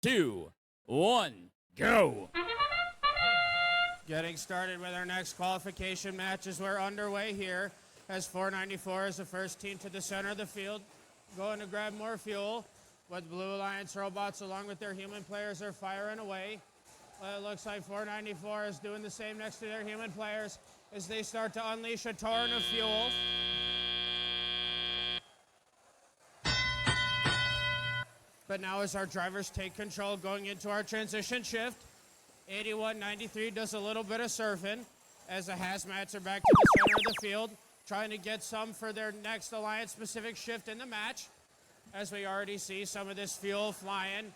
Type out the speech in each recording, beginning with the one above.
2, 1, go! Getting started with our next qualification matches. We're underway here as 494 is the first team to the center of the field, going to grab more fuel. But Blue Alliance robots, along with their human players, are firing away. It looks like 494 is doing the same next to their human players as they start to unleash a torrent of fuel. But now as our drivers take control going into our transition shift, 8193 does a little bit of surfing as the hazmats are back to the center of the field, trying to get some for their next Alliance-specific shift in the match. As we already see some of this fuel flying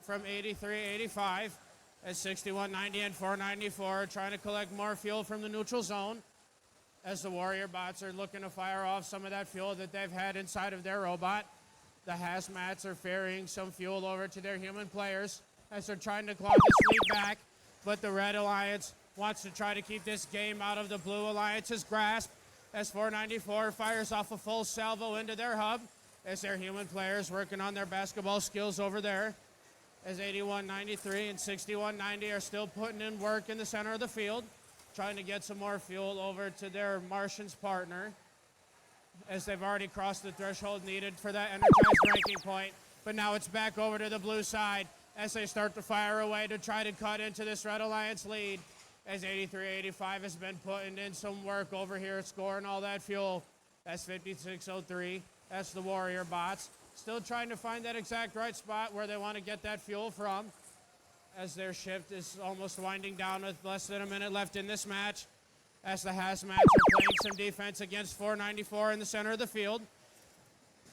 from 8385 as 6190 and 494 are trying to collect more fuel from the neutral zone as the Warrior bots are looking to fire off some of that fuel that they've had inside of their robot. The hazmats are ferrying some fuel over to their human players as they're trying to claw this lead back, but the Red Alliance wants to try to keep this game out of the Blue Alliance's grasp as 494 fires off a full salvo into their hub as their human players working on their basketball skills over there, as 8193 and 6190 are still putting in work in the center of the field, trying to get some more fuel over to their Martians partner, as they've already crossed the threshold needed for that energized ranking point. But now it's back over to the blue side as they start to fire away to try to cut into this Red Alliance lead, as 8385 has been putting in some work over here, scoring all that fuel. That's 5603. That's the Warrior bots. Still trying to find that exact right spot where they want to get that fuel from, as their shift is almost winding down with less than a minute left in this match, as the hazmats are playing some defense against 494 in the center of the field.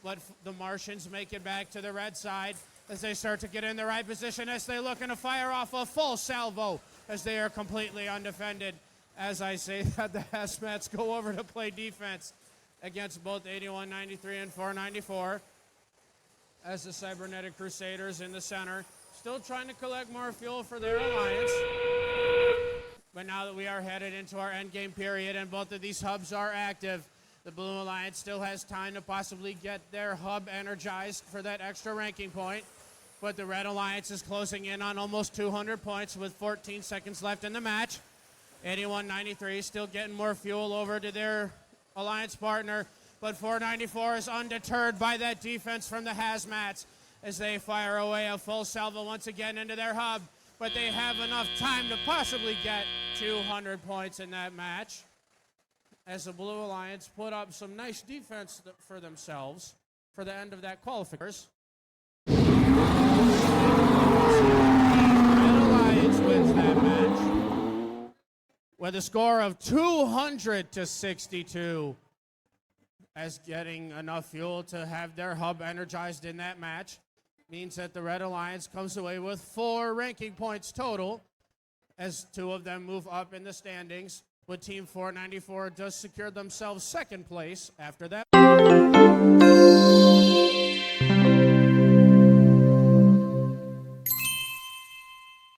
But the Martians make it back to the red side as they start to get in the right position as they're looking to fire off a full salvo as they are completely undefended. As I say that, the hazmats go over to play defense against both 8193 and 494 as the Cybernetic Crusaders in the center still trying to collect more fuel for their alliance. But now that we are headed into our endgame period and both of these hubs are active, the Blue Alliance still has time to possibly get their hub energized for that extra ranking point. But the Red Alliance is closing in on almost 200 points with 14 seconds left in the match. 8193 still getting more fuel over to their alliance partner, but 494 is undeterred by that defense from the hazmats as they fire away a full salvo once again into their hub. But they have enough time to possibly get 200 points in that match, as the Blue Alliance put up some nice defense for themselves for the end of that qualifiers. Red Alliance wins that match with a score of 200-62, as getting enough fuel to have their hub energized in that match means that the Red Alliance comes away with 4 ranking points total, as 2 of them move up in the standings, but Team 494 does secure themselves second place after that.